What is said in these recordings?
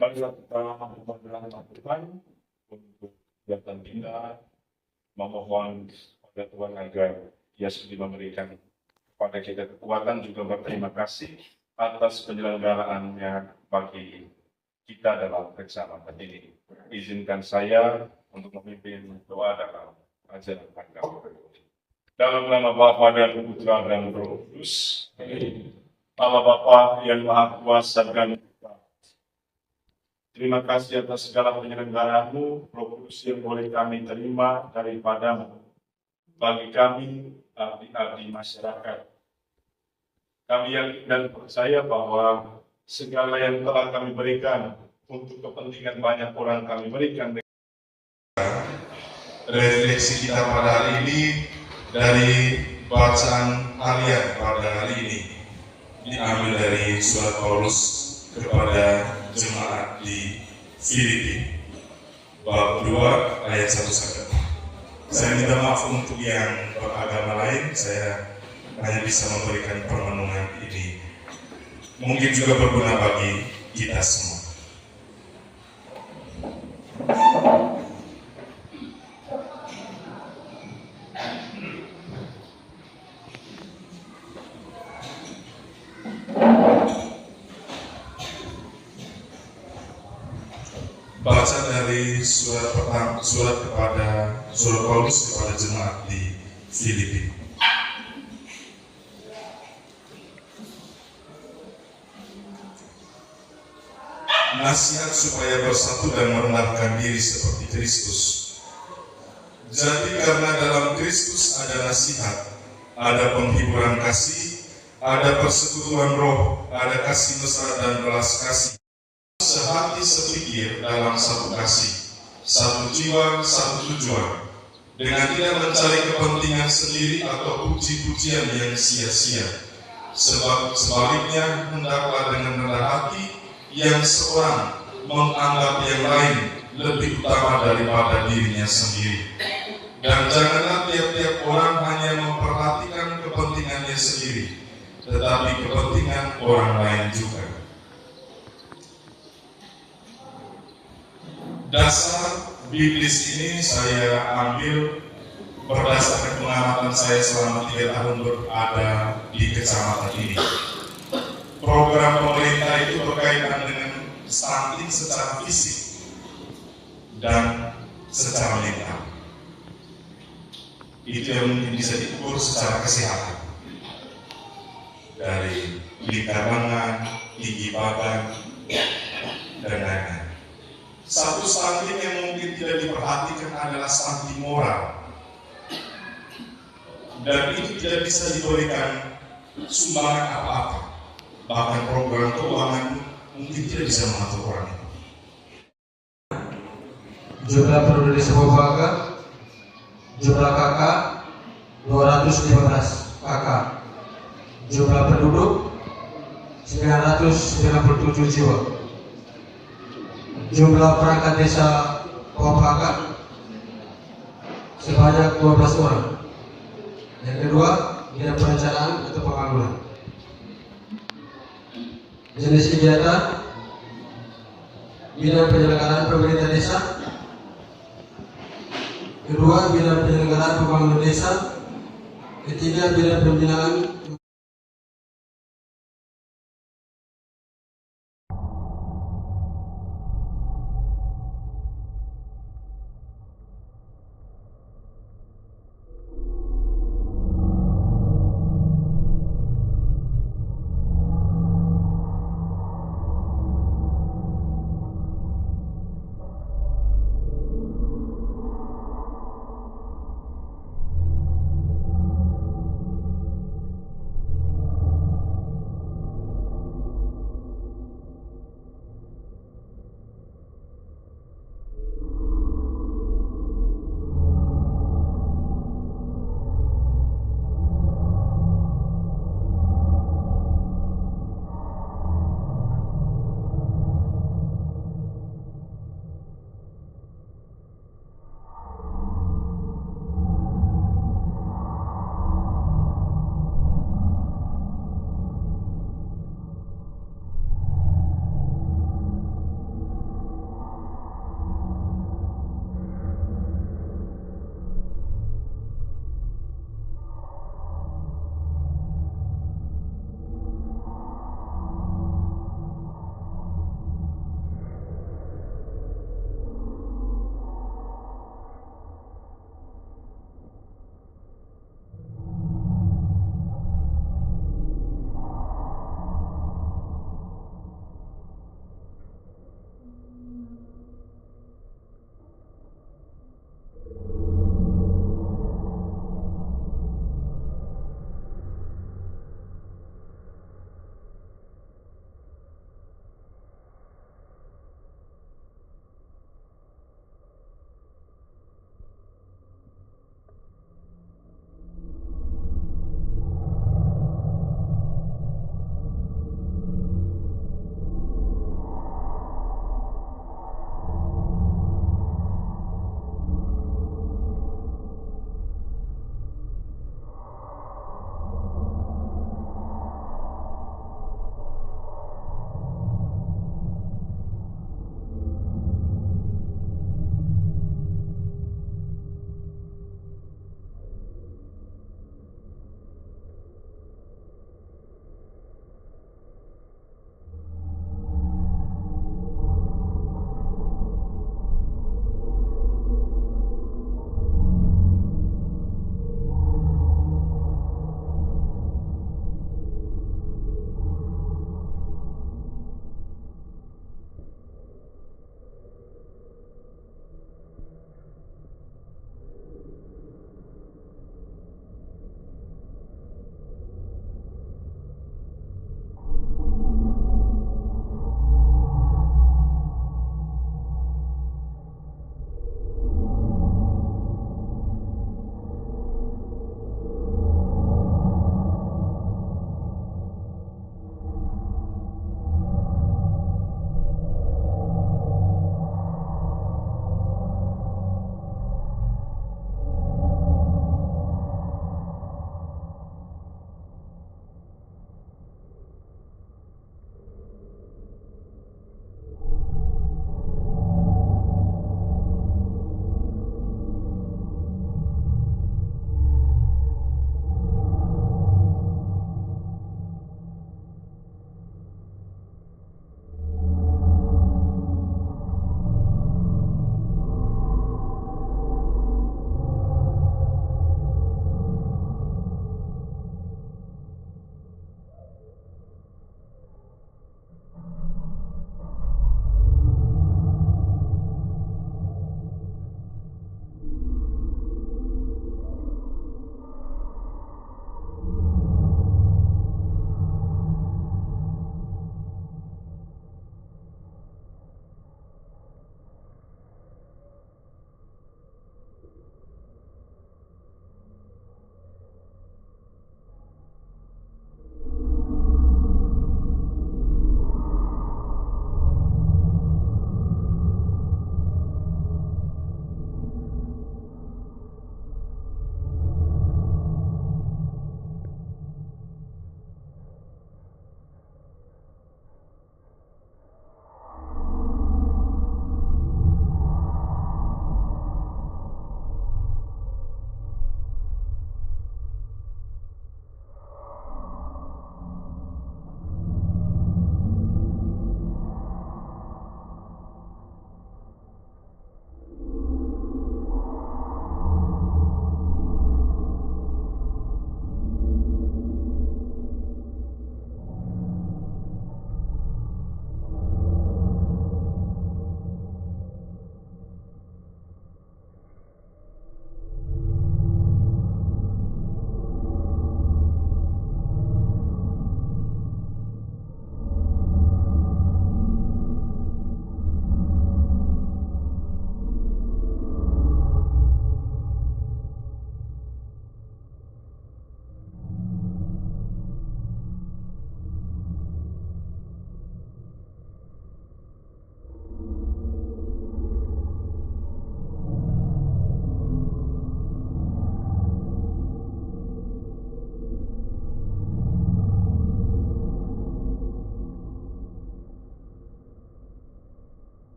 Marilah kita memperkenalkan Tuhan untuk kegiatan kita, memohon kepada Tuhan agar Ia sendiri memberikan kepada kita kekuatan, juga berterima kasih atas penyelenggaraannya bagi kita dalam kesempatan ini. Izinkan saya untuk memimpin doa dalam ajaran agama. Dalam nama Bapa dan Putra dan Roh Kudus. Allah Bapa yang Maha Kuasa dan terima kasih atas segala penyelenggaraanmu, Roh Kudus yang boleh kami terima daripadamu. Bagi kami, abdi-abdi masyarakat, kami yakin dan percaya bahwa segala yang telah kami berikan untuk kepentingan banyak orang kami berikan. Refleksi kita pada hari ini dari bacaan harian pada hari ini diambil dari surat Paulus kepada jemaat di Filipi bab 2 ayat 1-4. Saya minta maaf untuk yang beragama lain, saya hanya bisa memberikan permenungan ini. Mungkin juga berguna bagi kita semua. Baca dari surat Paulus kepada jemaat di Filipi. Nasihat supaya bersatu dan merendahkan diri seperti Kristus. Jadi karena dalam Kristus ada nasihat, ada penghiburan kasih, ada persekutuan roh, ada kasih mesra dan belas kasih. Sehati sepikir dalam satu kasih, satu jiwa, satu tujuan, dengan tidak mencari kepentingan sendiri atau puji-pujian yang sia-sia. Sebab sebaliknya hendaklah dengan rendah hati yang seorang menganggap yang lain lebih utama daripada dirinya sendiri. Dan janganlah tiap-tiap orang hanya memperhatikan kepentingannya sendiri, tetapi kepentingan orang lain juga. Dasar biblis ini saya ambil berdasarkan pengamatan saya selama 3 tahun berada di kecamatan ini. Program pemerintah itu berkaitan dengan stunting secara fisik dan secara mental. Itu yang mungkin bisa diukur secara kesehatan. Dari lingkar lengan, tinggi badan, dan lain-lain. Satu stunting yang mungkin tidak diperhatikan adalah stunting moral. Dan itu tidak bisa diberikan sumbangan apa-apa. Bahkan program keuangan mungkin tidak bisa mengatur orang itu. Jumlah penduduk desa Bobaga, jumlah kakak 215 kakak. Jumlah penduduk 997 jiwa. Jumlah perangkat desa Bobaga sebanyak 12 orang. Yang kedua, bidang perencanaan atau pembangunan. Jenis kegiatan, bidang penyelenggaraan pemerintah desa. Kedua, bidang penyelenggaraan pembangunan desa. Ketiga, bidang pembinaan.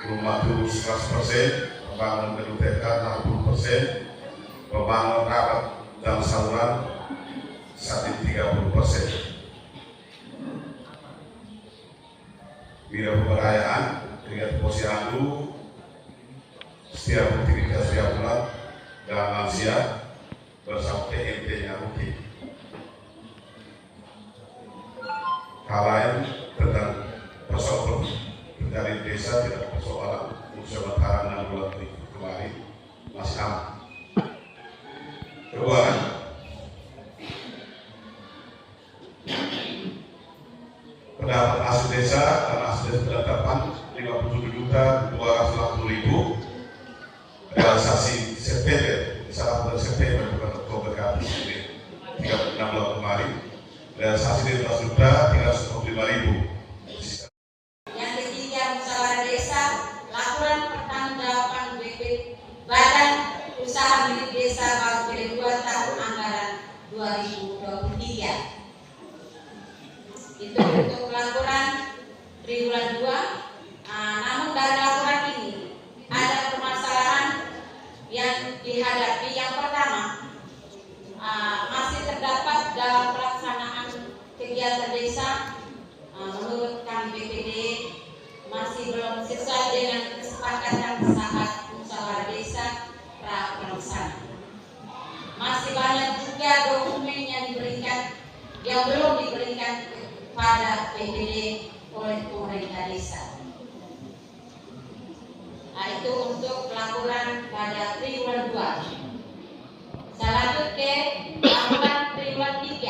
rumah dulu 100%, pembangunan BUTK 60%, pembangunan rapat dan saluran saat ini 30%. Bidang pemberdayaan dengan posyandu setiap aktivitas setiap bulan dan lansia bersama TNT-nya rutin. Hal lain tentang persoalan pencarian desa tidak persoalan untuk sementara 6 bulan kemarin masih aman. Kedua, pendapat asli desa dan asli desa penetapan 57.280.000 realisasi September, misalnya bulan September bukan Oktober kami 36 bulan kemarin realisasi 15.345.000. Yang ketiga, musyawarah desa, laporan pertanggungjawaban BP Badan Usaha Milik Desa baru kedua tahun anggaran 2023. Itu untuk laporan triwulan 2. Namun dari laporan ini ada permasalahan yang dihadapi. Yang pertama, masih terdapat dalam pelaksanaan kegiatan desa menurut kami BPD masih belum sesuai dengan kesepakatan saat musyawarah desa pra pelaksanaan. Masih banyak juga dokumen yang belum diberikan kepada BPD oleh pemerintah desa. Itu untuk laporan pada triwulan 2. Selanjutnya laporan triwulan 3.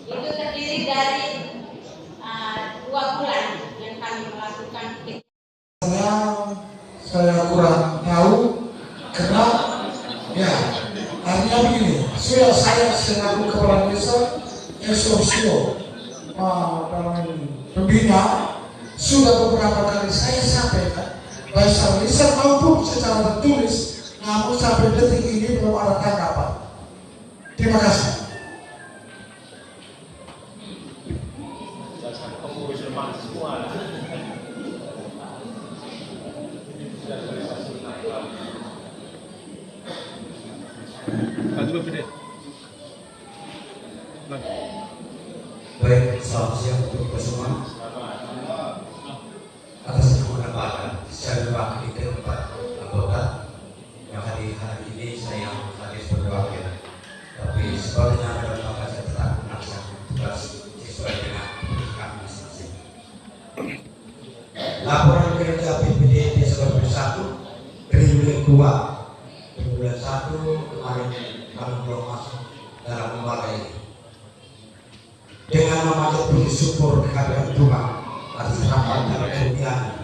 Itu terdiri dari 2 bulan yang kami melakukan. Saya kurang tahu karena ya artinya begini, sudah saya selaku kepala desa SOSIO pembina sudah beberapa kali saya sampaikan baik secara lisan maupun secara tertulis, namun sampai detik ini belum ada tanggapan. Terima kasih. Baik, selamat siang untuk kita semua. Atas pendapat secara wakil keempat anggota yang hadir hari ini, saya hadir sebagai wakil. Tapi sebaliknya adalah maka saya tetap melaksanakan tugas sesuai dengan kami masing-masing. Laporan kinerja BPD Desa Bersatu triwulan 2 triwulan 1 kemarin kami belum masuk dalam lembaga ini. Dengan memanjat puji syukur kehadiran Tuhan atas rahmat dan kemuliaan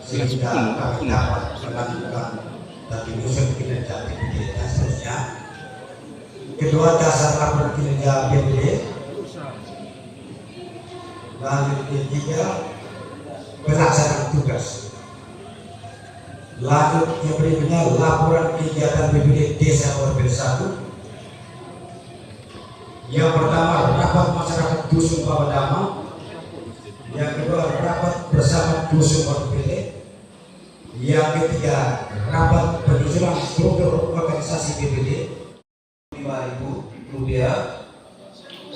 sehingga kami dapat melanjutkan dan menyusun kinerja BPD dan seterusnya. Kedua, dasar laporan kinerja BPD. Lanjut ketiga, pelaksanaan tugas. Lanjut yang berikutnya, laporan kegiatan BPD Desa Bersatu. Yang pertama, rapat masyarakat Dusun Pawadama. Yang kedua, rapat bersama Dusun BPD. Yang ketiga, rapat penyusunan struktur organisasi BPD. Rp5.000,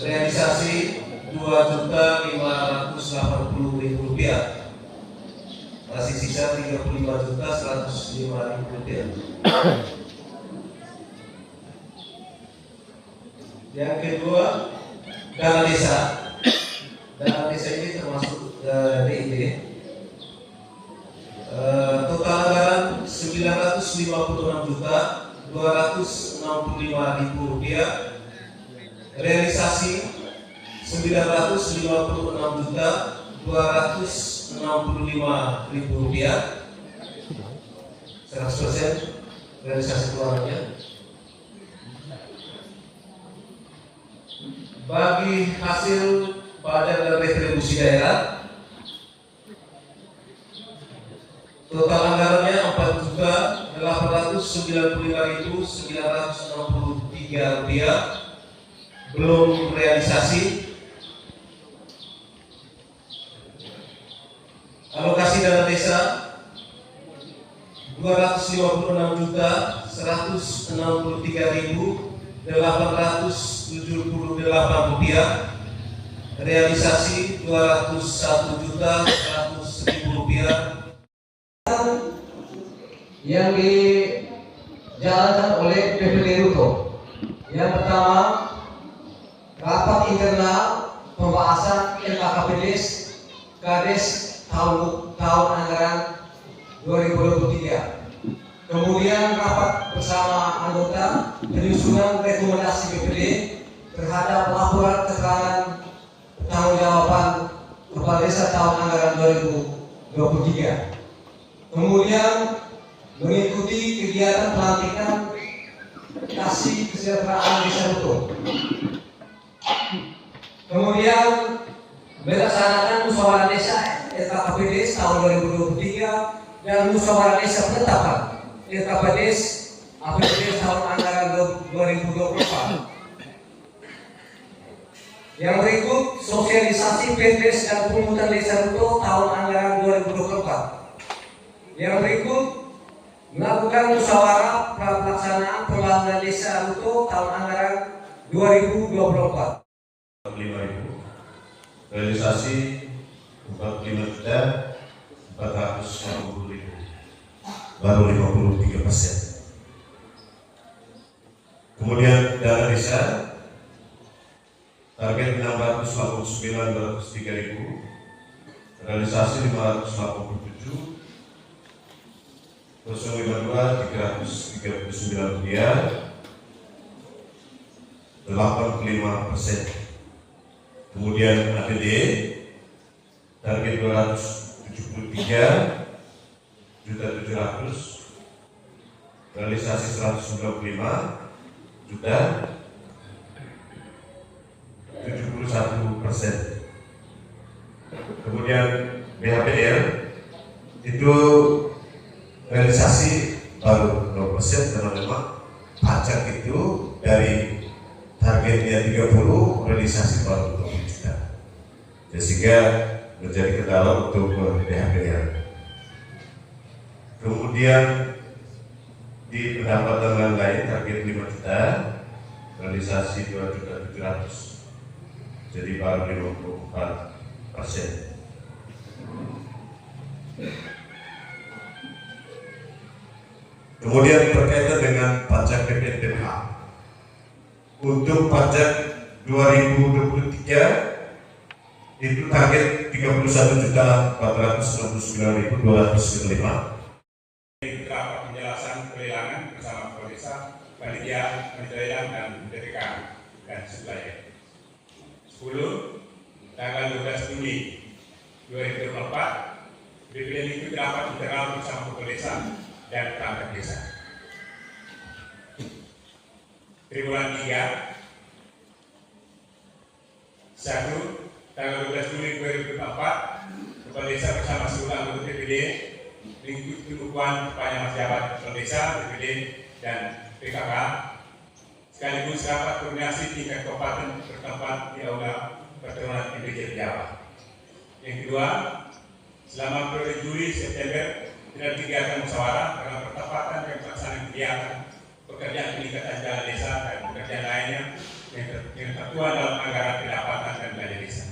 realisasi Rp2.580.000, masih sisa Rp35.105.000. Yang kedua, dana desa. Dana desa ini termasuk DID. Total anggaran Rp956.265.000. Realisasi Rp956.265.000. 100% realisasi keuangannya. Bagi hasil pajak dan retribusi daerah, total anggarannya Rp495.963, belum realisasi. Alokasi dana desa 256.873.878 realisasi Rp201.100.000 yang dijalankan oleh PPD Ruto. Yang pertama, rapat internal pembahasan LKKPDes Kades tahun anggaran 2023. Kemudian rapat bersama anggota penyusunan rekomendasi PPD terhadap laporan keterangan pertanggungjawaban Kepala Desa tahun anggaran 2023. Kemudian mengikuti kegiatan pelantikan kasih kesejahteraan desa Ruto. Kemudian melaksanakan musyawarah desa LKKPDes tahun 2023 dan musyawarah desa penetapan LKPDes APBDes tahun anggaran 2024. Yang berikut sosialisasi PPDes dan pungutan desa Ruto tahun anggaran 2024. Yang berikut melakukan musyawarah pelaksanaan pembangunan desa Ruto tahun anggaran 2024. 45.000, realisasi 45.450.000, baru 53%. Kemudian dana desa target 689.203.000, realisasi 587, 052.339 rupiah, 85%. Kemudian APD target 273.700.000, realisasi 195 juta, 71%. Kemudian BHPL itu realisasi baru 0% karena memang pajak itu dari targetnya 30, realisasi baru 20 juta, sehingga menjadi kendala untuk BHPL. Kemudian di pendapatan lain target 5 juta, realisasi 2.700.000, jadi baru 54%. Kemudian berkaitan dengan pajak PPNBH, untuk pajak 2023 itu target 31.499.205. Beberapa penjelasan pelelangan bersama Kepala Desa, panitia penilaian dan BPK dan sebagainya. 10. Tanggal 12 Juni 2024, BPN itu dapat internal bersama Kepala Desa dan perangkat desa. Triwulan 3 1. Tanggal 12 Juli 2024, Kepala Desa bersama seluruh anggota BPD mengikuti pembukuan kepada Mas Jabat Kepala Desa, BPD dan PKK sekaligus rapat koordinasi tingkat kabupaten bertempat di Aula Pertemuan MPJ Jawa. Yang kedua, selama periode Juli September tidak kegiatan musyawarah dalam pertempatan dan pelaksanaan kegiatan pekerjaan peningkatan jalan desa dan pekerjaan lainnya yang tertuang dalam anggaran pendapatan dan belanja desa.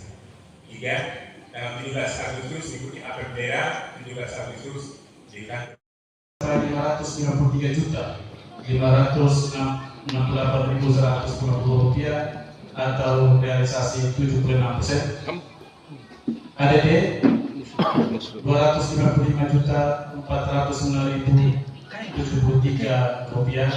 3. Tanggal 17 Agustus mengikuti apel daerah, 17 Agustus di kantor 569.568.150 rupiah atau realisasi 76%. ADD 255.409.073 rupiah,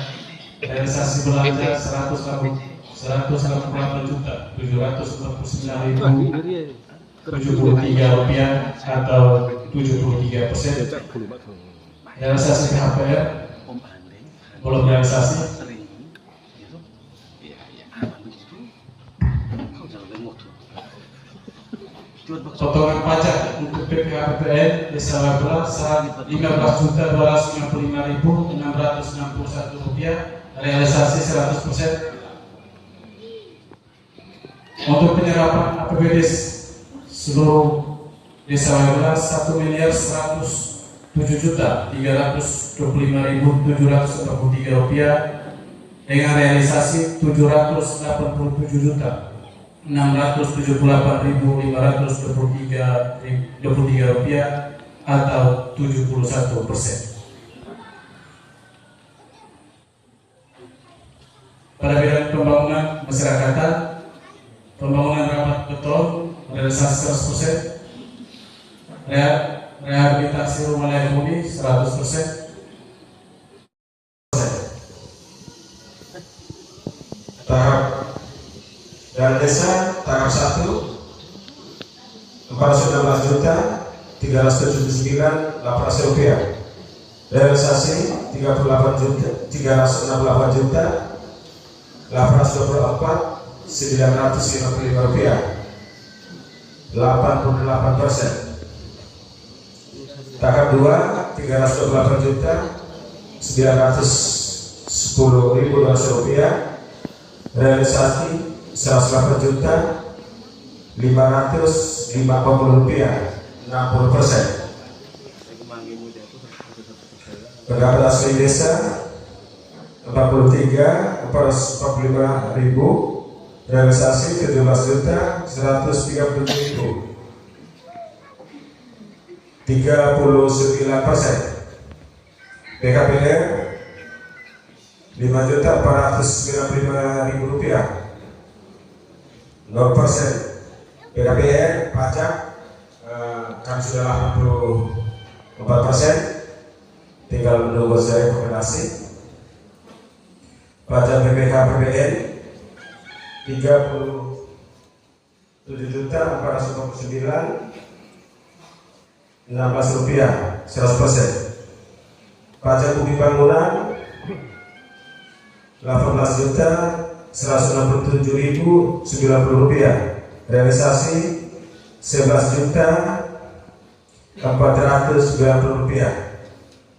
realisasi belanja 141.749.073 rupiah atau 73%. Realisasi PHPR belum realisasi. Potongan pajak untuk PPHPN Desa Labra 15.255.661 rupiah, realisasi 100%. Untuk penyerapan APBD seluruh Desa Labra 1.107.500.000 7.325.743 rupiah dengan realisasi 788.523 rupiah atau 71%. Pada bidang pembangunan masyarakatan, pembangunan rapat beton realisasi 100%, rehabilitasi rumah layak huni 100%. Tahap dan desa tahap 1 416.379.800 rupiah, realisasi 38.824.955 rupiah, 88%. Tahap 2 328.910.200 rupiah, realisasi 108.550 rupiah, 60%. Pendapatan asli desa 43.445.000, realisasi 17.137.000, 39%. PKPR 5.495.000 rupiah, 0%. PKPR pajak kan sudah 84%, tinggal menunggu saya rekomendasi. Pajak BPH PPN 37.459.16 rupiah, 100%. Pajak bumi bangunan 18.167.090 rupiah, realisasi 11.490 rupiah,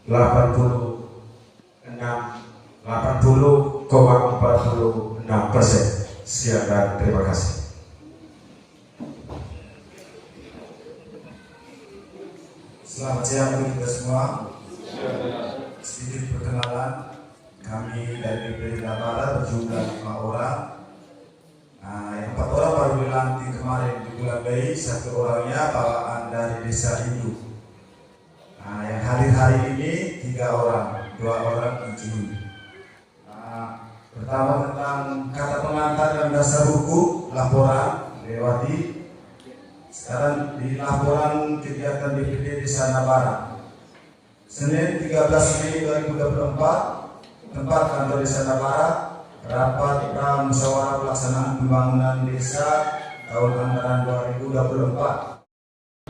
80,46%. Sekian dan terima kasih. Selamat siang bagi kita semua. Sedikit perkenalan, kami dari DPD Barat berjumlah 5 orang. Yang 4 orang baru dilantik kemarin di bulan Mei, 1 orangnya bawaan dari desa Hindu. Yang hadir hari ini 3 orang, 2 orang Ijui. Pertama tentang kata pengantar dan dasar hukum laporan Lewati. Sekarang di laporan kegiatan DPD Desa Nabara, Senin 13 Mei 2024, tempat kantor Desa Nabara, rapat musyawarah pelaksanaan pembangunan desa tahun anggaran 2024.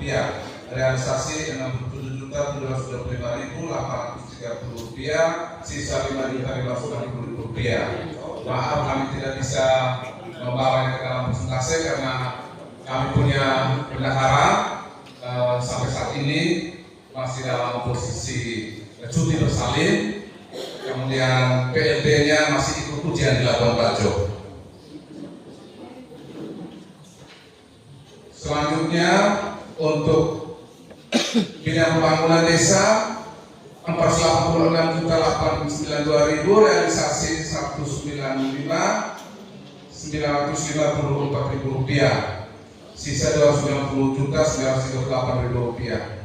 Ya, realisasi 67.725.830 rupiah, sisa 5.550.000 rupiah. Maaf kami tidak bisa membawanya ke dalam presentase karena kami punya bendahara sampai saat ini masih dalam posisi cuti bersalin, kemudian PLT-nya masih ikut ujian di Labuan Bajo. Selanjutnya untuk bidang pembangunan desa 486.892.000, realisasi 195.954.000 rupiah, sisa 290.938.000 rupiah.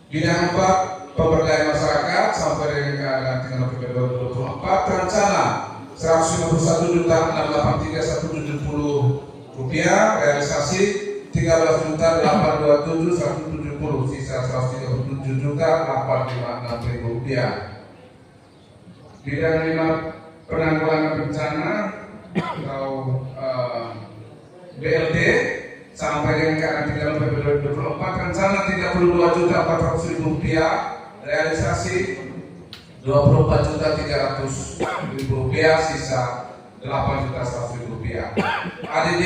Bidang 4 pemberdayaan masyarakat sampai dengan keadaan 3 November 2024, rencana 151.683.170 rupiah, realisasi 13.827.170, sisa 137.856.000 rupiah. Bidang 5 penanggulangan bencana atau BLT sampai dengan keadaan 3 November 2024, rencana 32.400.000 rupiah, realisasi 24.300.000 rupiah, sisa 8.100.000 rupiah. ADD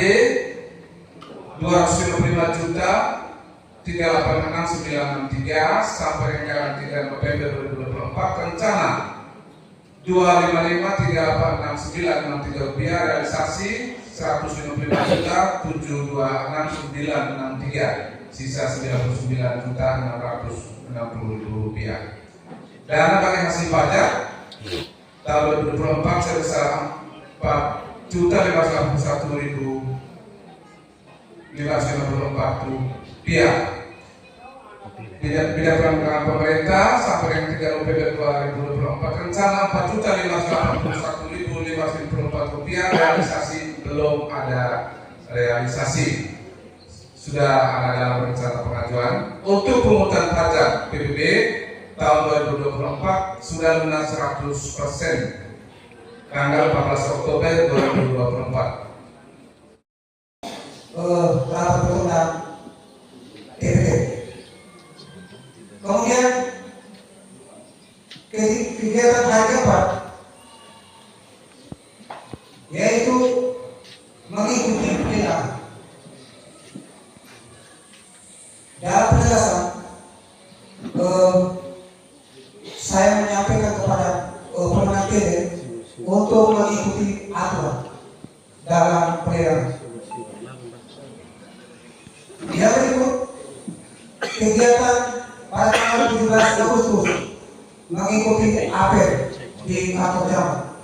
255.386.963 sampai dengan 3 November 2024, rencana 255.386.963 rupiah, realisasi 155.726.963, sisa Rp99.660.000. Dana bagi hasil pajak tahun 2024 sebesar Rp4.551.594. Bidang pelanggaran pemerintah sampai dengan 3 November 2024 rencana Rp4.581.594 realisasi belum ada realisasi. Sudah ada dalam rencana pengajuan. Untuk pungutan pajak PBB tahun 2024 sudah lunas 100% tanggal 14 Oktober 2024. Rapat pertemuan TPT. Kemudian kegiatan hari keempat yaitu mengikuti pembinaan. Dalam penjelasan saya menyampaikan kepada pemenang TD untuk mengikuti aturan dalam pelayanan. Yang berikut kegiatan pada tanggal 17 Agustus mengikuti apel di kantor camat.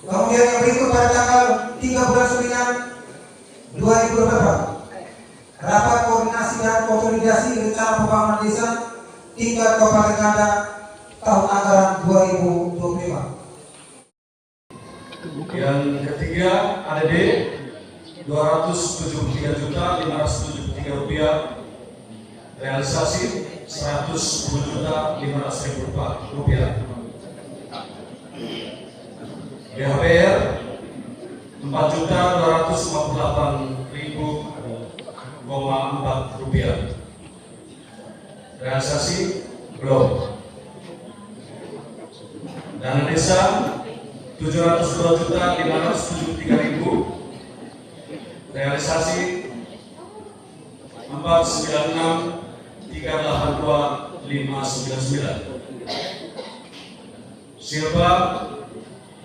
Kemudian yang berikut pada tanggal 3 bulan 9 2024 rapat koordinasi dan konsolidasi rencana pembangunan desa tingkat Kabupaten Ngada tahun anggaran 2025. Yang ketiga ADD Rp273.573, realisasi Rp110.500.000. BHPR Rp4.258.004, realisasi belum. Dana desa Rp702.573.000, realisasi Rp496.382.599. Silva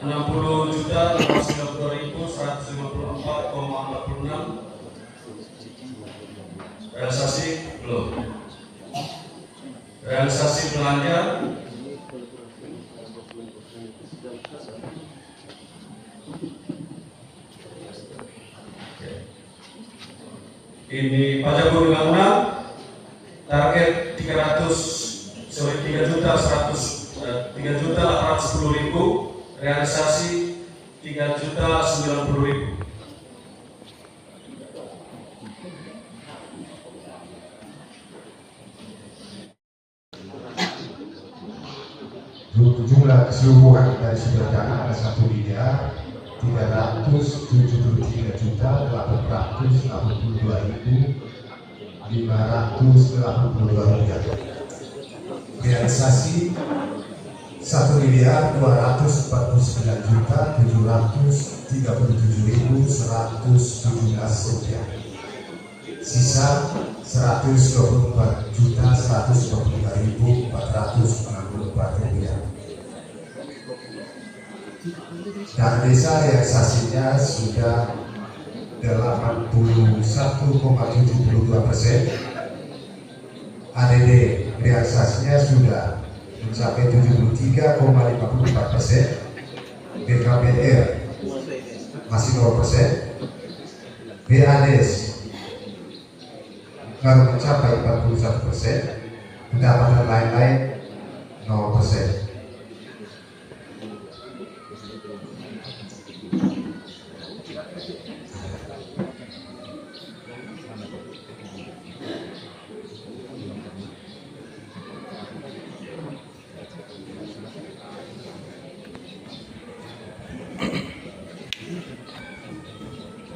Rp60.152.154,46, realisasi belum. Realisasi belanja ini pajak bangunan target 3.810.000, realisasi 3.090.000. Jumlah keseluruhan dari sumber dana ada 1.373.882.582. Realisasi Rp1.237.737.117. Sisa Rp124.125.464. Dana desa realisasinya sudah 81,72%. ADD realisasinya sudah mencapai 73,54%. BKPR masih 0%. BADES baru mencapai 41%. Pendapatan lain-lain 0%.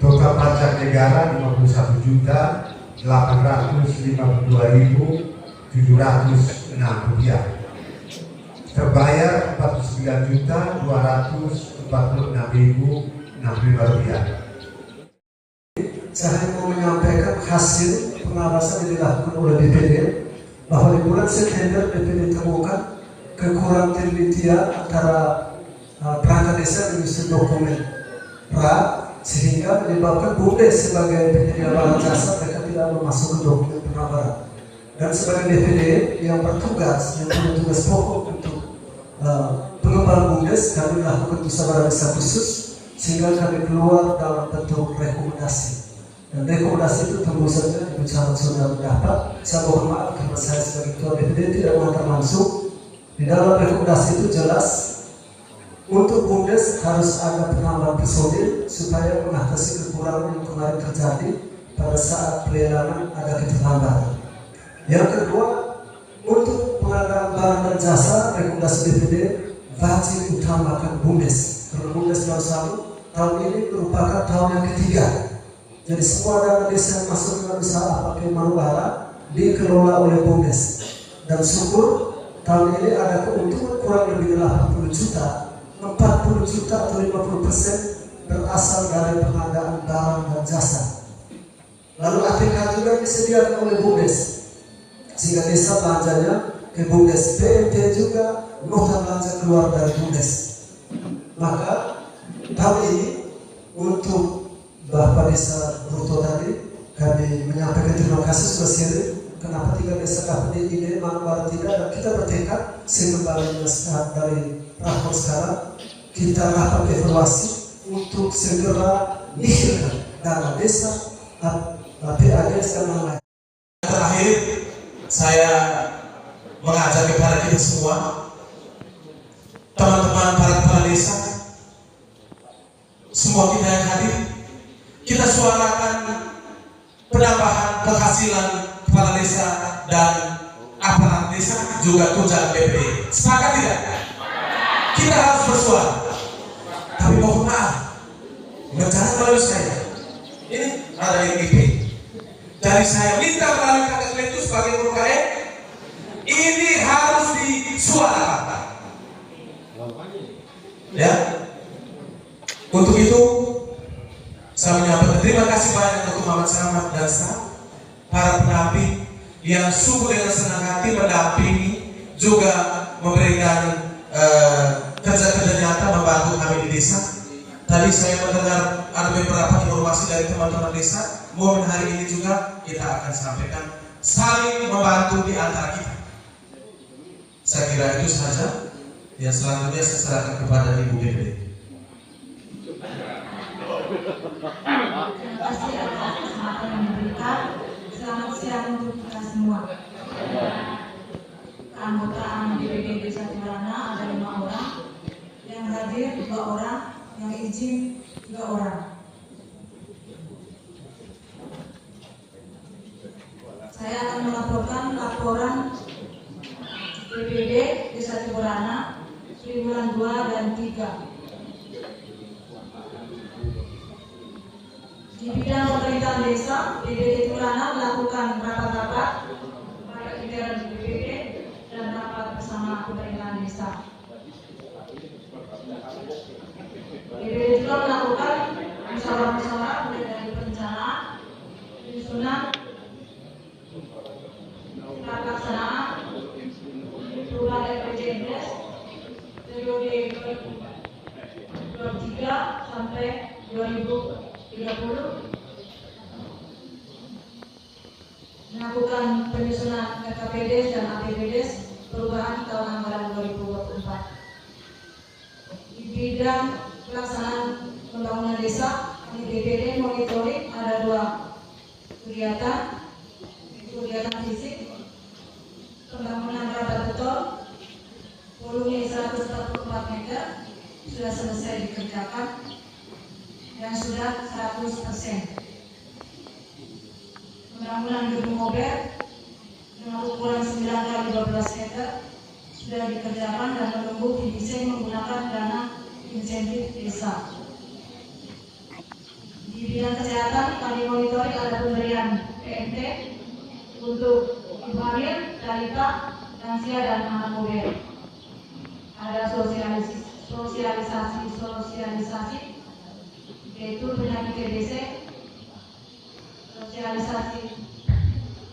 Total pajak negara Rp55.852.706. Terbayar Rp49.246.065. Saya mau menyampaikan hasil pengawasan yang dilakukan oleh BPD bahwa di bulan September BPD temukan kekurangan telitian antara perangkat desa dengan dokumen pra sehingga menyebabkan BUMDes sebagai penyedia barang jasa mereka tidak memasukkan dokumen penabaran. Dan sebagai DPD yang bertugas, yang punya tugas pokok untuk pengembangan BUMDes, kami melakukan musyawarah desa khusus sehingga kami keluar dalam bentuk rekomendasi. Dan rekomendasi itu tentu saja Ibu Camat sudah mendapat. Saya mohon maaf karena saya sebagai ketua DPD tidak mengantar langsung. Di dalam rekomendasi itu jelas untuk BUMDes harus ada penambahan personil supaya mengatasi kekurangan yang kemarin terjadi pada saat pelelangan ada keterlambatan. Yang kedua, untuk pengadaan barang dan jasa, rekomendasi DPD wajib utamakan BUMDes. Karena BUMDes tahun ini merupakan tahun yang ketiga. Jadi semua dana desa yang masuk ke desa pakai Manubara dikelola oleh BUMDes. Dan syukur tahun ini ada keuntungan kurang lebih 80 juta. 40 juta atau 50% berasal dari pengadaan barang dan jasa. Lalu ATK juga disediakan oleh BUMDes, sehingga desa belanjanya ke BUMDes. PMT juga nota belanja keluar dari BUMDes. Maka tahun ini untuk Bapak Desa Bruto tadi kami menyampaikan terima kasih sudah sharing. Kenapa 3 desa KPD ini Manubara tidak, dan kita bertekad sekembalinya dari rakor sekarang kita rapat evaluasi untuk segera nihilkan dana desa, PADS dan lain-lain. Terakhir, saya mengajak kepada kita semua, teman-teman para kepala desa, semua kita yang hadir, kita suarakan penambahan penghasilan kepala desa dan aparat desa juga tunjangan DPD. Sepakat tidak? Kita harus bersuara. Tapi mohon maaf, jangan melalui saya. Ini ada yang IP. Dari saya minta melalui kakak itu sebagai UKM, ini harus disuarakan. Ya. Untuk itu, saya menyampaikan terima kasih banyak untuk Muhammad Samad dan staf, para pendamping yang sungguh dengan senang hati mendampingi, juga memberikan kerja-kerja nyata membantu kami di desa. Tadi saya mendengar ada beberapa informasi dari teman-teman desa. Momen hari ini juga kita akan sampaikan saling membantu di antara kita. Saya kira itu saja. Yang selanjutnya saya serahkan kepada Ibu DPD. Terima kasih atas kesempatan yang diberikan. Selamat siang untuk kita semua. Keanggotaan DPD Desa Tiwarana ada 5 orang, yang hadir 2 orang, yang izin 3 orang. Saya akan melaporkan laporan DPD Desa Tiwarana triwulan 2 dan 3. Di bidang pemerintahan desa, DPD Tiwarana melakukan rapat-rapat pada jajaran DPD dan rapat bersama pemerintahan desa. DPD juga melakukan musyawarah-musyawarah mulai dari perencanaan, penyusunan, pelaksanaan, perubahan RPJMdes periode 2023 sampai 2030, melakukan penyusunan RKPDes dan APBDes perubahan tahun anggaran 2024. Di bidang pelaksanaan pembangunan desa, di DPD monitoring ada 2 kegiatan, kegiatan fisik, pembangunan rapat beton, volume 144 meter sudah selesai dikerjakan dan sudah 100%. Pembangunan gedung mobil dengan ukuran 9x12 meter sudah dikerjakan dan menunggu didesain menggunakan dana insentif desa. Di bidang kesehatan, kami monitoring ada pemberian PMT untuk ibu hamil, balita, lansia dan anak mobil. Ada sosialisasi yaitu penyakit TBC, sosialisasi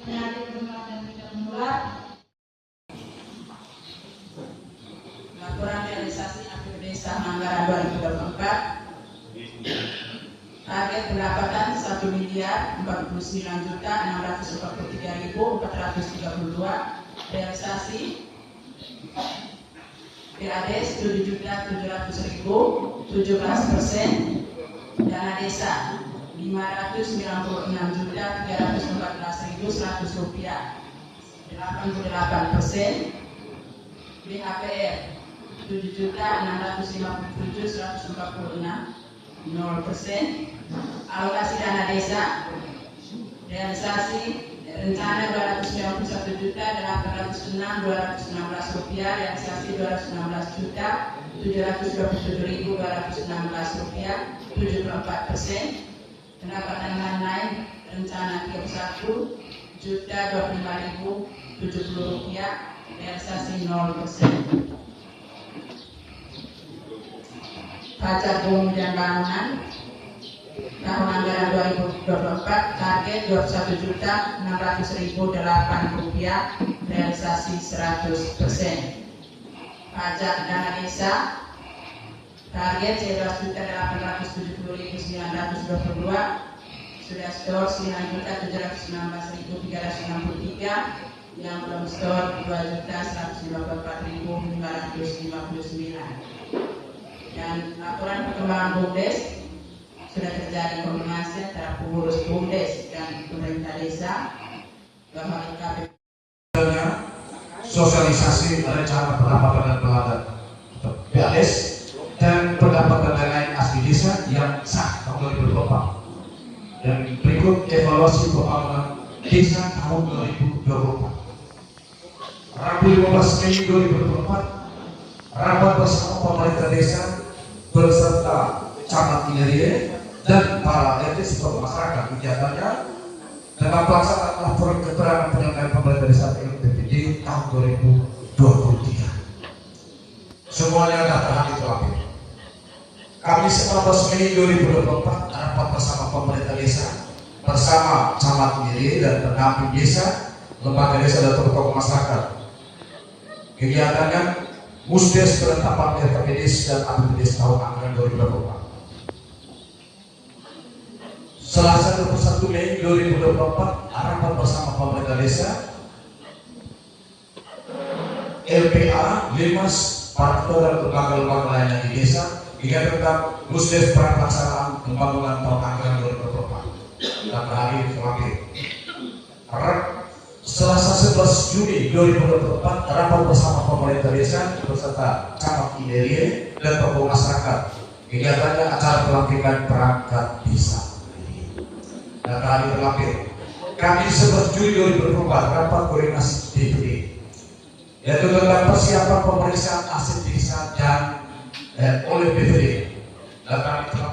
penyakit menular dan tidak menular, laporan realisasi APBD anggaran 2024, 1.049.643.432, realisasi PADES 7.700.000, 17%, dana desa 596.314.100 rupiah, 88%, BHPR 7.657.146, 0%, alokasi dana desa, realisasi rencana 291.806.216 rupiah, realisasi 216.727.216 rupiah, 74%, pendapatan lain rencana 31.025.070 rupiah, realisasi 0%. Pajak bumi dan bangunan tahun anggaran 2024 target 21.600.008 rupiah, realisasi 100%. Pajak dana desa target 11.870.922, sudah store 9.716.363, yang belum store 2.154.559. Dan laporan perkembangan BUMDes sudah terjadi koordinasi antara pengurus BUMDes dan pemerintah desa bahwa IKP sosialisasi rencana pendapatan dan pelanggan PADES dan pendapatan lain asli desa yang sah tahun 2024, dan berikut evaluasi pembangunan desa tahun 2024. Rabu 15 Mei 2024, rapat bersama pemerintah desa beserta camat Kinerie dan para RT serta masyarakat kegiatannya dalam pelaksanaan laporan keterangan penyelenggaraan pemerintah desa LPPD tahun 2023. Semuanya data itu terlapor. Kamis 14 Mei 2024, rapat bersama pemerintah desa bersama camat Kinerie dan pendamping desa, lembaga desa dan tokoh masyarakat. Kegiatannya Musdes penetapan RKPDes dan APBDes tahun anggaran 2024. Selasa 21 Mei 2024, rapat bersama pemerintah desa, LPA, Limas, para ketua dan lembaga-lembaga lainnya di desa, hingga tentang Musdes pelaksanaan pembangunan tahun anggaran 2024 dan berakhir terakhir. Selasa 11 Juni 2024, rapat bersama pemerintah desa beserta camat Kinerie dan tokoh masyarakat. Kegiatannya acara pelantikan perangkat desa. Dan hari terakhir, Kamis 11 Juli 2024, rapat koordinasi DPD, yaitu tentang persiapan pemeriksaan aset desa dan oleh BPD. Dan kami telah